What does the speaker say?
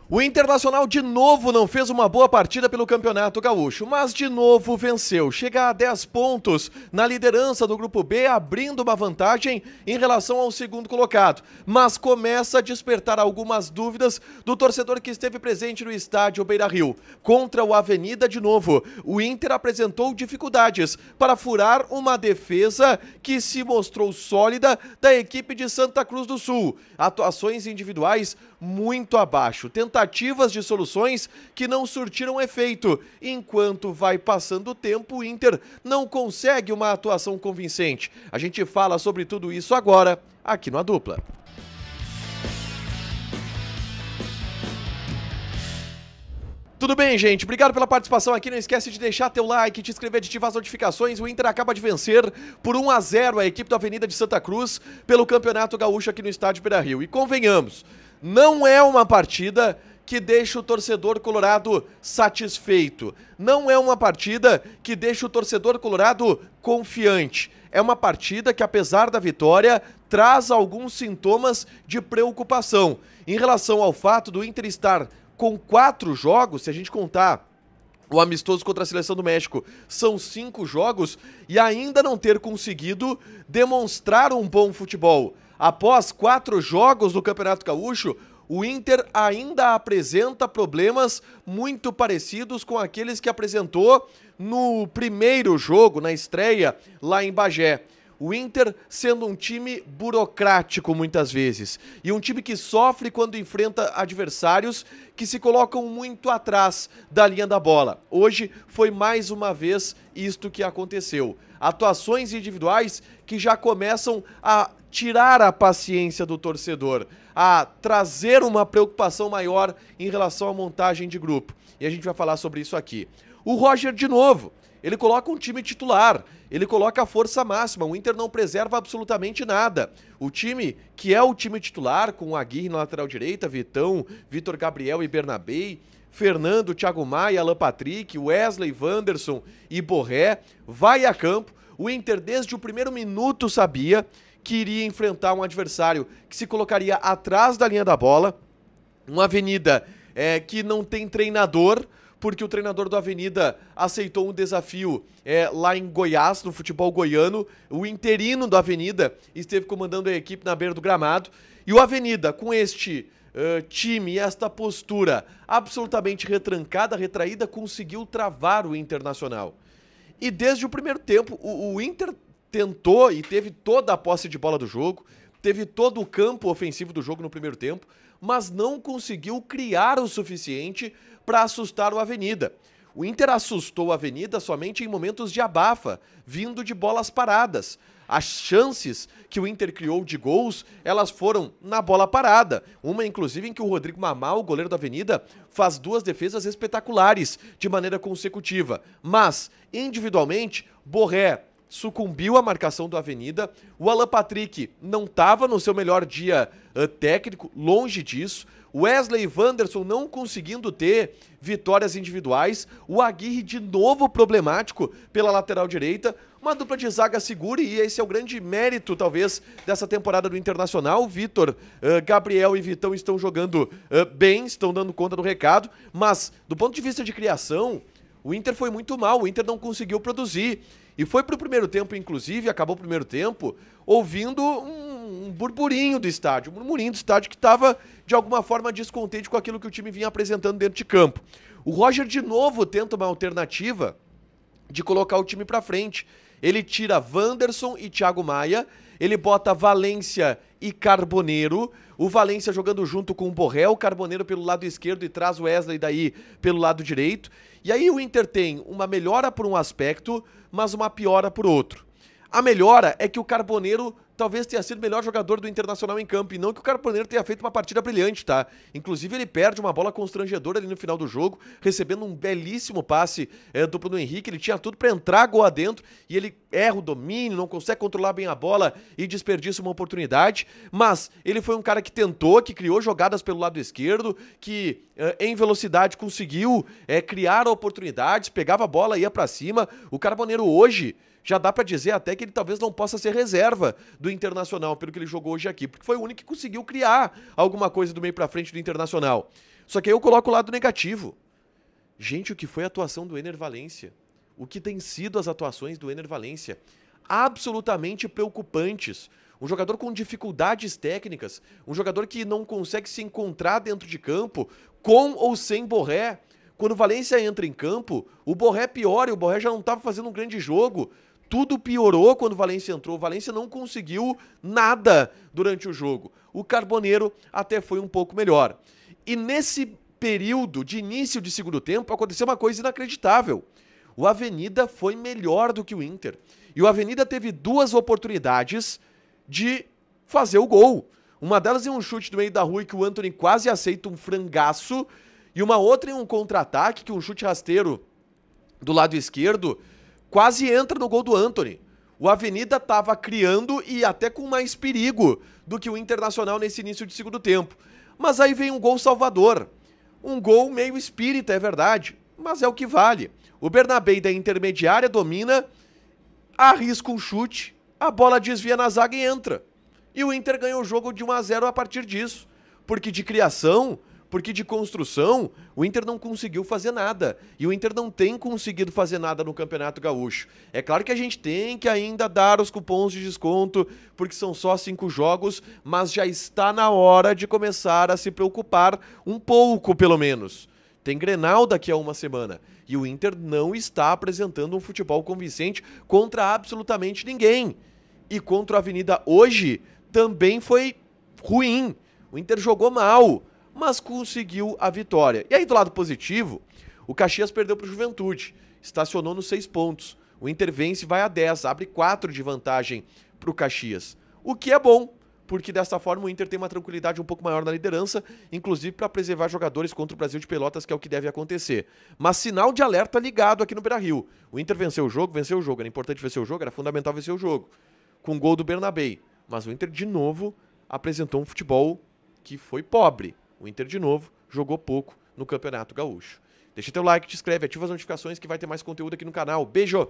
O Internacional de novo não fez uma boa partida pelo Campeonato Gaúcho, mas de novo venceu. Chega a 10 pontos na liderança do Grupo B, abrindo uma vantagem em relação ao segundo colocado. Mas começa a despertar algumas dúvidas do torcedor que esteve presente no estádio Beira-Rio. Contra o Avenida de novo, o Inter apresentou dificuldades para furar uma defesa que se mostrou sólida da equipe de Santa Cruz do Sul. Atuações individuais muito abaixo, tentativas de soluções que não surtiram efeito. Enquanto vai passando o tempo, o Inter não consegue uma atuação convincente. A gente fala sobre tudo isso agora, aqui no A Dupla. Tudo bem, gente? Obrigado pela participação aqui. Não esquece de deixar teu like, te inscrever, de ativar as notificações. O Inter acaba de vencer por 1-0 a equipe da Avenida de Santa Cruz pelo Campeonato Gaúcho aqui no estádio Beira-Rio. E convenhamos, não é uma partida que deixa o torcedor colorado satisfeito. Não é uma partida que deixa o torcedor colorado confiante. É uma partida que, apesar da vitória, traz alguns sintomas de preocupação em relação ao fato do Inter estar com 4 jogos, se a gente contar o amistoso contra a Seleção do México, são 5 jogos, e ainda não ter conseguido demonstrar um bom futebol. Após 4 jogos no Campeonato Gaúcho, o Inter ainda apresenta problemas muito parecidos com aqueles que apresentou no primeiro jogo, na estreia, lá em Bagé. O Inter sendo um time burocrático muitas vezes, e um time que sofre quando enfrenta adversários que se colocam muito atrás da linha da bola. Hoje foi mais uma vez isto que aconteceu. Atuações individuais que já começam a tirar a paciência do torcedor, a trazer uma preocupação maior em relação à montagem de grupo. E a gente vai falar sobre isso aqui. O Roger de novo. Ele coloca um time titular, ele coloca a força máxima, o Inter não preserva absolutamente nada. O time, que é o time titular, com o Aguirre na lateral direita, Vitão, Vitor Gabriel e Bernabei, Fernando, Thiago Maia, Alan Patrick, Wesley, Wanderson e Borré, vai a campo. O Inter, desde o primeiro minuto, sabia que iria enfrentar um adversário que se colocaria atrás da linha da bola, uma Avenida que não tem treinador, porque o treinador do Avenida aceitou um desafio lá em Goiás, no futebol goiano. O interino do Avenida esteve comandando a equipe na beira do gramado. E o Avenida, com este time e esta postura absolutamente retrancada, retraída, conseguiu travar o Internacional. E desde o primeiro tempo, o Inter tentou e teve toda a posse de bola do jogo, teve todo o campo ofensivo do jogo no primeiro tempo, mas não conseguiu criar o suficiente para assustar o Avenida. O Inter assustou a Avenida somente em momentos de abafa, vindo de bolas paradas. As chances que o Inter criou de gols, elas foram na bola parada. Uma, inclusive, em que o Rodrigo Mamal, o goleiro da Avenida, faz 2 defesas espetaculares de maneira consecutiva. Mas, individualmente, Borré sucumbiu à marcação do Avenida. O Alan Patrick não estava no seu melhor dia técnico, longe disso. Wesley e Wanderson não conseguindo ter vitórias individuais. O Aguirre de novo problemático pela lateral direita. Uma dupla de zaga segura, e esse é o grande mérito, talvez, dessa temporada do Internacional. Vitor, Gabriel e Vitão estão jogando bem, estão dando conta do recado, mas do ponto de vista de criação, o Inter foi muito mal, o Inter não conseguiu produzir. E foi pro primeiro tempo, inclusive, acabou o primeiro tempo, ouvindo um burburinho do estádio, um murmurinho do estádio que estava, de alguma forma, descontente com aquilo que o time vinha apresentando dentro de campo. O Roger, de novo, tenta uma alternativa de colocar o time pra frente. Ele tira Wanderson e Thiago Maia, ele bota Valência e Carboneiro, o Valência jogando junto com o Borré, o Carboneiro pelo lado esquerdo e traz o Wesley daí pelo lado direito. E aí o Inter tem uma melhora por um aspecto, mas uma piora por outro. A melhora é que o Carboneiro talvez tenha sido o melhor jogador do Internacional em campo, e não que o Carboneiro tenha feito uma partida brilhante, tá? Inclusive ele perde uma bola constrangedora ali no final do jogo, recebendo um belíssimo passe do Bruno Henrique. Ele tinha tudo para entrar gol adentro, e ele erra o domínio, não consegue controlar bem a bola e desperdiça uma oportunidade. Mas ele foi um cara que tentou, que criou jogadas pelo lado esquerdo, que em velocidade conseguiu criar oportunidades, pegava a bola e ia para cima. O Carboneiro hoje já dá pra dizer até que ele talvez não possa ser reserva do Internacional, pelo que ele jogou hoje aqui, porque foi o único que conseguiu criar alguma coisa do meio pra frente do Internacional. Só que aí eu coloco o lado negativo. Gente, o que foi a atuação do Ener Valencia? O que tem sido as atuações do Ener Valencia? Absolutamente preocupantes. Um jogador com dificuldades técnicas, um jogador que não consegue se encontrar dentro de campo, com ou sem Borré. Quando o Valencia entra em campo, o Borré piora, e o Borré já não estava fazendo um grande jogo. Tudo piorou quando o Valencia entrou. O Valencia não conseguiu nada durante o jogo. O Carboneiro até foi um pouco melhor. E nesse período de início de segundo tempo, aconteceu uma coisa inacreditável. O Avenida foi melhor do que o Inter. E o Avenida teve duas oportunidades de fazer o gol. Uma delas em um chute do meio da rua que o Antony quase aceita um frangaço, e uma outra em um contra-ataque, que um chute rasteiro do lado esquerdo quase entra no gol do Antony. O Avenida estava criando e até com mais perigo do que o Internacional nesse início de segundo tempo. Mas aí vem um gol salvador. Um gol meio espírita, é verdade, mas é o que vale. O Bernabé da intermediária domina, arrisca um chute, a bola desvia na zaga e entra. E o Inter ganha o jogo de 1-0 a partir disso. Porque de criação, porque de construção, o Inter não conseguiu fazer nada. E o Inter não tem conseguido fazer nada no Campeonato Gaúcho. É claro que a gente tem que ainda dar os cupons de desconto, porque são só 5 jogos, mas já está na hora de começar a se preocupar um pouco, pelo menos. Tem Grenal daqui a uma semana. E o Inter não está apresentando um futebol convincente contra absolutamente ninguém. E contra a Avenida hoje também foi ruim. O Inter jogou mal, mas conseguiu a vitória. E aí do lado positivo, o Caxias perdeu para o Juventude. Estacionou nos 6 pontos. O Inter vence e vai a 10, abre 4 de vantagem para o Caxias. O que é bom, porque dessa forma o Inter tem uma tranquilidade um pouco maior na liderança, inclusive para preservar jogadores contra o Brasil de Pelotas, que é o que deve acontecer. Mas sinal de alerta ligado aqui no Beira-Rio. O Inter venceu o jogo, era importante vencer o jogo, era fundamental vencer o jogo, com gol do Bernabé. Mas o Inter de novo apresentou um futebol que foi pobre. O Inter de novo jogou pouco no Campeonato Gaúcho. Deixa teu like, te inscreve, ativa as notificações que vai ter mais conteúdo aqui no canal. Beijo!